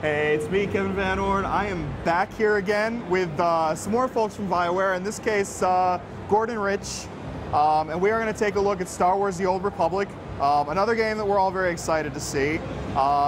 Hey, it's me, Kevin Van Orn. I am back here again with some more folks from BioWare, in this case, Gordon Rich, and we are going to take a look at Star Wars: The Old Republic, another game that we're all very excited to see.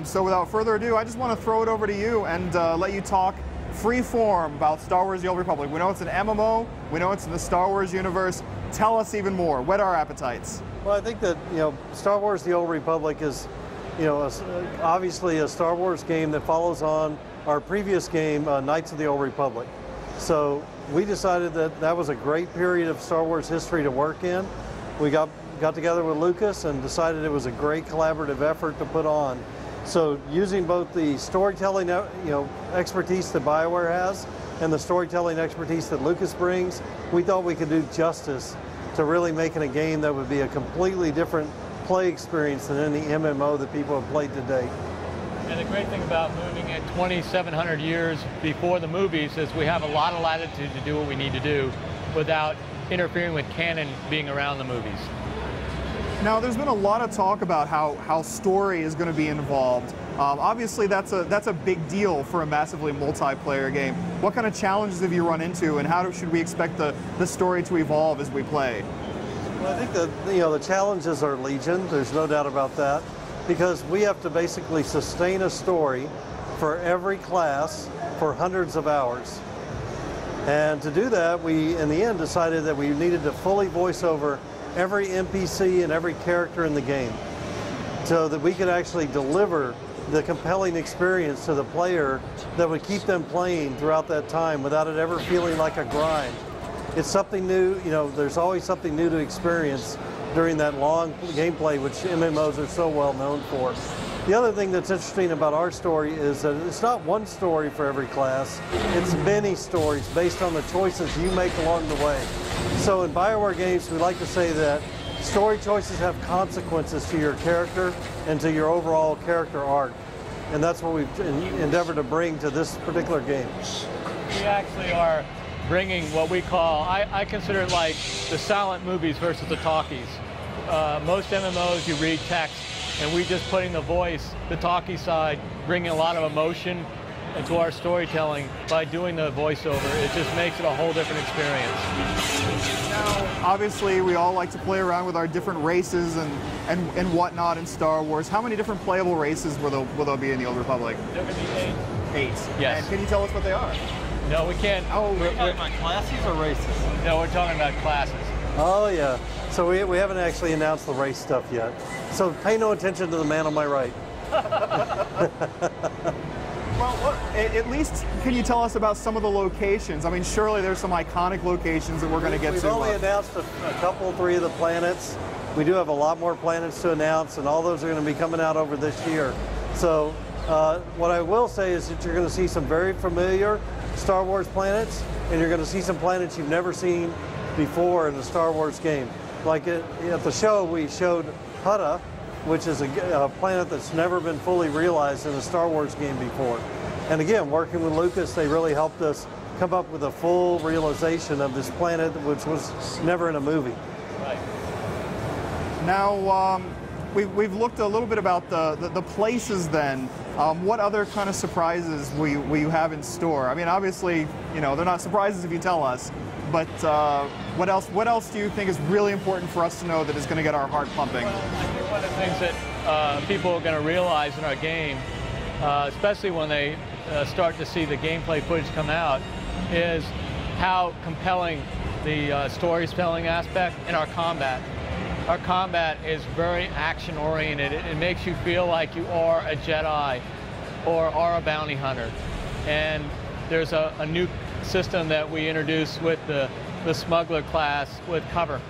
So without further ado, I just want to throw it over to you and let you talk free form about Star Wars: The Old Republic. We know it's an MMO, we know it's in the Star Wars universe. Tell us even more. Whet our appetites. Well, I think that, Star Wars: The Old Republic is, obviously a Star Wars game that follows on our previous game, Knights of the Old Republic. So we decided that that was a great period of Star Wars history to work in. We got together with Lucas and decided it was a great collaborative effort to put on. So using both the storytelling, expertise that BioWare has and the storytelling expertise that Lucas brings, we thought we could do justice to really making a game that would be a completely different play experience than any MMO that people have played to date. And the great thing about moving it 2,700 years before the movies is we have a lot of latitude to do what we need to do without interfering with canon being around the movies. Now, there's been a lot of talk about how story is going to be involved. Obviously, that's a big deal for a massively multiplayer game. What kind of challenges have you run into, and how should we expect the story to evolve as we play? Well, I think that the challenges are legion. There's no doubt about that, because we have to basically sustain a story for every class for hundreds of hours. And to do that, we in the end decided that we needed to fully voice over every NPC and every character in the game, so that we could actually deliver the compelling experience to the player that would keep them playing throughout that time without it ever feeling like a grind. It's something new, there's always something new to experience during that long gameplay, which MMOs are so well known for. The other thing that's interesting about our story is that it's not one story for every class, it's many stories based on the choices you make along the way. So in BioWare games, we like to say that story choices have consequences to your character and to your overall character arc. And that's what we've endeavored to bring to this particular game. We actually are bringing what we call, I consider it like the silent movies versus the talkies. Most MMOs you read text, and we just putting the voice, the talkie side, bringing a lot of emotion into our storytelling by doing the voiceover. It just makes it a whole different experience. Now, obviously, we all like to play around with our different races and whatnot in Star Wars. How many different playable races will there be in the Old Republic? There will be 8. 8? Yes. And can you tell us what they are? No, we can't. Oh, we're talking about classes or races? No, we're talking about classes. Oh, yeah. So we haven't actually announced the race stuff yet. So pay no attention to the man on my right. Well, at least can you tell us about some of the locations? I mean, surely there's some iconic locations that we're going to get to. We've only announced a couple, 3 of the planets. We do have a lot more planets to announce, and all those are going to be coming out over this year. So what I will say is that you're going to see some very familiar Star Wars planets, and you're going to see some planets you've never seen before in a Star Wars game. Like at the show, we showed Hutta, which is a planet that's never been fully realized in a Star Wars game before. And again, working with Lucas, they really helped us come up with a full realization of this planet, which was never in a movie. Right. Now, we've looked a little bit about the places then. What other kind of surprises will you have in store? I mean, obviously, they're not surprises if you tell us, but what else do you think is really important for us to know that is going to get our heart pumping? Well, I think one of the things that people are going to realize in our game, especially when they start to see the gameplay footage come out, is how compelling the storytelling aspect and our combat. Our combat is very action-oriented. It makes you feel like you are a Jedi or are a bounty hunter. And there's a new system that we introduced with the smuggler class with cover.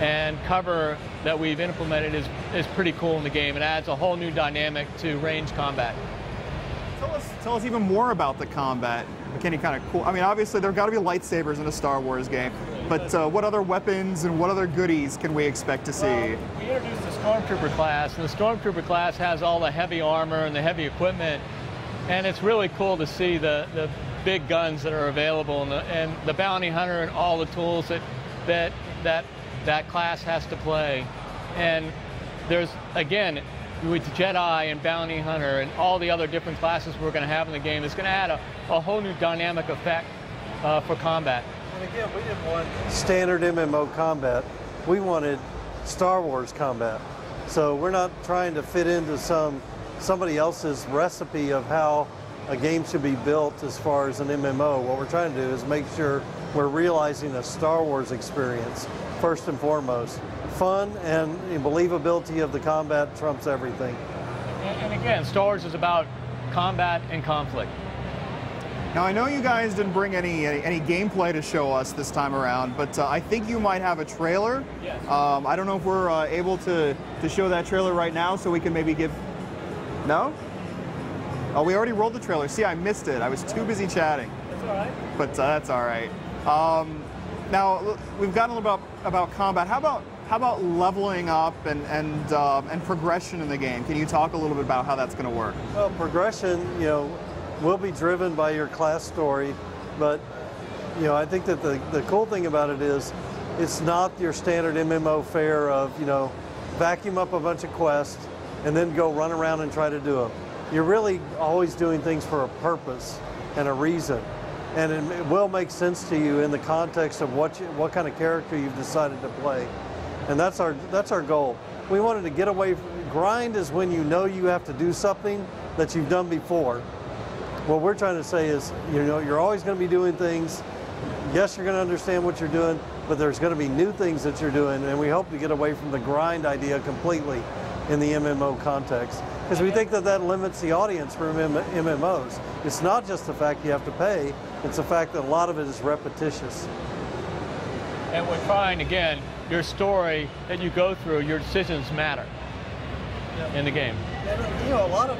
And cover that we've implemented is pretty cool in the game. It adds a whole new dynamic to range combat. Tell us even more about the combat. Can you kind of cool? I mean, obviously there have got to be lightsabers in a Star Wars game, but what other weapons and what other goodies can we expect to see? Well, we introduced the Stormtrooper class, and the Stormtrooper class has all the heavy armor and the heavy equipment, and it's really cool to see the big guns that are available and the bounty hunter and all the tools that class has to play. And there's, again, with Jedi and Bounty Hunter and all the other different classes we're going to have in the game, is going to add a whole new dynamic effect for combat. And again, we didn't want standard MMO combat. We wanted Star Wars combat. So we're not trying to fit into somebody else's recipe of how a game should be built as far as an MMO. What we're trying to do is make sure we're realizing a Star Wars experience, first and foremost. Fun and believability of the combat trumps everything. And again, Star Wars is about combat and conflict. Now, I know you guys didn't bring any gameplay to show us this time around, but I think you might have a trailer. Yes. I don't know if we're able to show that trailer right now, so we can maybe give... No? Oh, we already rolled the trailer. See, I missed it. I was too busy chatting. That's all right. But that's all right. Now, we've gotten a little about combat. How about leveling up and progression in the game? Can you talk a little bit about how that's going to work? Well, progression, will be driven by your class story, but I think that the cool thing about it is it's not your standard MMO fare of vacuum up a bunch of quests and then go run around and try to do them. You're really always doing things for a purpose and a reason, and it will make sense to you in the context of what kind of character you've decided to play, and that's our goal. We wanted to get away from grind is when you have to do something that you've done before. What we're trying to say is, you're always going to be doing things. Yes, you're going to understand what you're doing, but there's going to be new things that you're doing, and we hope to get away from the grind idea completely in the MMO context, because we think that limits the audience for MMOs. It's not just the fact you have to pay, it's the fact that a lot of it is repetitious. And we're trying, again, your story that you go through, your decisions matter in the game. And, a lot of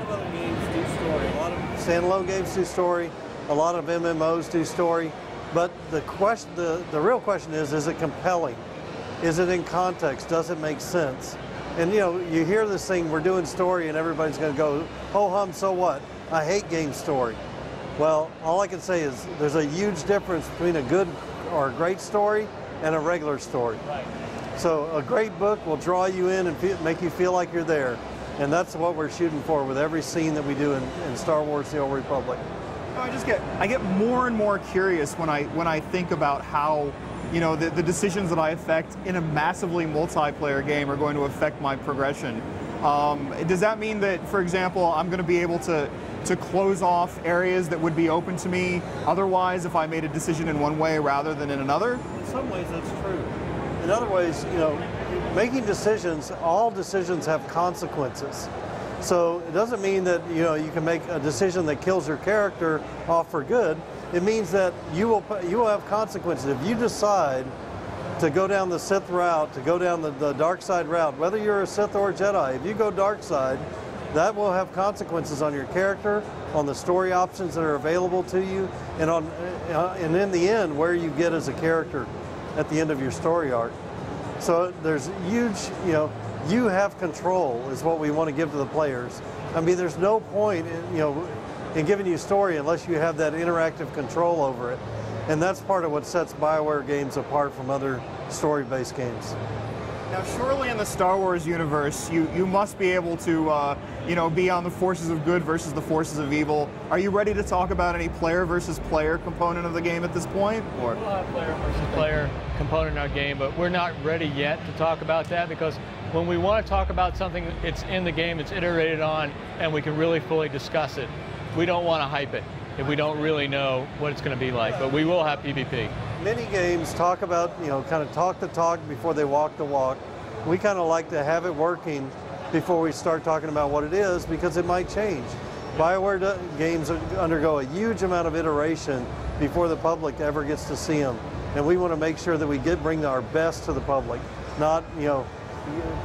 other games do story. A lot of standalone games do story. A lot of MMOs do story. But the real question is it compelling? Is it in context? Does it make sense? And you hear this thing, we're doing story, and everybody's going to go, ho hum, so what? I hate game story. Well, all I can say is there's a huge difference between a good or a great story and a regular story. Right. So a great book will draw you in and make you feel like you're there. And that's what we're shooting for with every scene that we do in Star Wars: The Old Republic. I get more and more curious when I think about how the decisions that I affect in a massively multiplayer game are going to affect my progression. Does that mean that, for example, I'm going to be able to close off areas that would be open to me otherwise if I made a decision in one way rather than in another? In some ways that's true. In other ways, making decisions, all decisions have consequences. So it doesn't mean that you can make a decision that kills your character off for good. It means that you will have consequences. If you decide to go down the Sith route, to go down the dark side route, whether you're a Sith or a Jedi, if you go dark side, that will have consequences on your character, on the story options that are available to you, and in the end, where you get as a character at the end of your story arc. So there's huge, you have control is what we want to give to the players. I mean, there's no point in giving you story unless you have that interactive control over it. And that's part of what sets BioWare games apart from other story-based games. Now, surely in the Star Wars universe, you must be able to, be on the forces of good versus the forces of evil. Are you ready to talk about any player versus player component of the game at this point? Or? We'll have player versus player component in our game, but we're not ready yet to talk about that, because when we want to talk about something, it's in the game, it's iterated on, and we can really fully discuss it. We don't want to hype it if we don't really know what it's going to be like, but we will have PvP. Many games talk about, kind of talk the talk before they walk the walk. We kind of like to have it working before we start talking about what it is, because it might change. BioWare games undergo a huge amount of iteration before the public ever gets to see them. And we want to make sure that we bring our best to the public, not,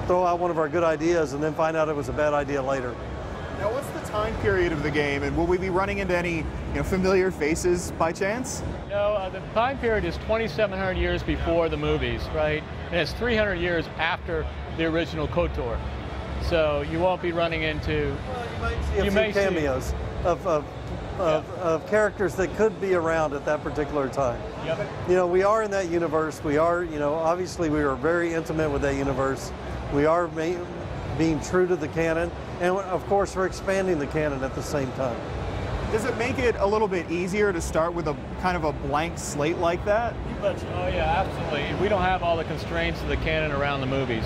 throw out one of our good ideas and then find out it was a bad idea later. Now, what's the time period of the game, and will we be running into any familiar faces by chance? No, the time period is 2,700 years before the movies, right? And it's 300 years after the original KOTOR. So you won't be running into... Well, you might see a few cameos of characters that could be around at that particular time. Yep. We are in that universe. We are, obviously we are very intimate with that universe. We are being true to the canon, and of course we're expanding the canon at the same time. Does it make it a little bit easier to start with a kind of a blank slate like that? You betcha. Oh yeah, absolutely. We don't have all the constraints of the canon around the movies.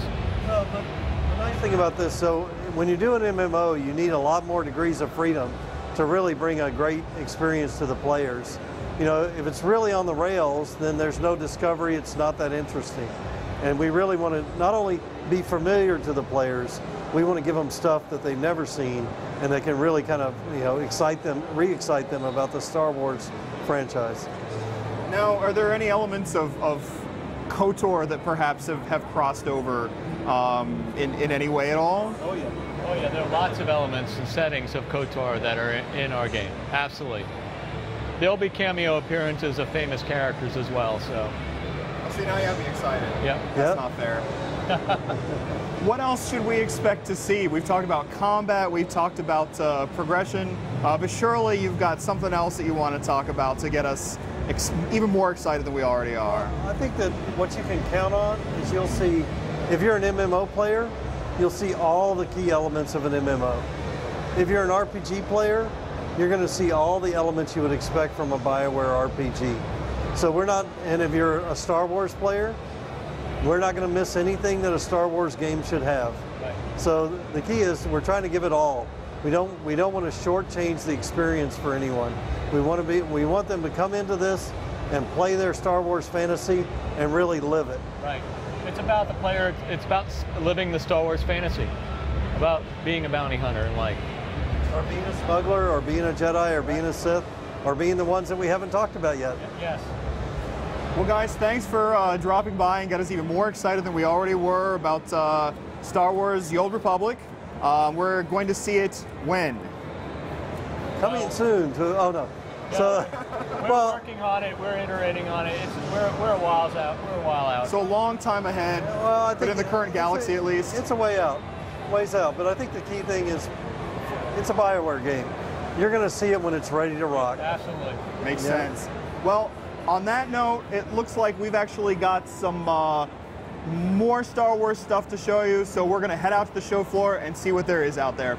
No, but the nice thing about this, so when you do an MMO, you need a lot more degrees of freedom to really bring a great experience to the players. You know, if it's really on the rails, then there's no discovery, it's not that interesting. And we really want to not only be familiar to the players, we want to give them stuff that they've never seen and that can really kind of, you know, excite them, re-excite them about the Star Wars franchise. Now, are there any elements of KOTOR that perhaps have crossed over in any way at all? Oh yeah. Oh yeah, there are lots of elements and settings of KOTOR that are in our game. Absolutely. There'll be cameo appearances of famous characters as well, so. See, now you have me excited. Yep. That's not fair. What else should we expect to see? We've talked about combat, we've talked about progression, but surely you've got something else that you want to talk about to get us even more excited than we already are. I think that what you can count on is you'll see, if you're an MMO player, you'll see all the key elements of an MMO. If you're an RPG player, you're going to see all the elements you would expect from a BioWare RPG. So we're not, and if you're a Star Wars player, we're not going to miss anything that a Star Wars game should have. Right. So the key is we're trying to give it all. We don't want to shortchange the experience for anyone. We want them to come into this and play their Star Wars fantasy and really live it. Right. It's about the player. It's about living the Star Wars fantasy, about being a bounty hunter and like. Or being a smuggler, or being a Jedi, or being a Sith, or being the ones that we haven't talked about yet. Yes. Well, guys, thanks for dropping by and got us even more excited than we already were about Star Wars: The Old Republic. We're going to see it when? Coming soon to, oh no. Yeah. So, We're working on it. We're iterating on it. We're a while out. We're a while out. So a long time ahead, well, I think but in the current galaxy at least. It's a ways out. But I think the key thing is, it's a BioWare game. You're going to see it when it's ready to rock. Absolutely. Makes sense. Well, on that note, it looks like we've actually got some more Star Wars stuff to show you, so we're going to head out to the show floor and see what there is out there.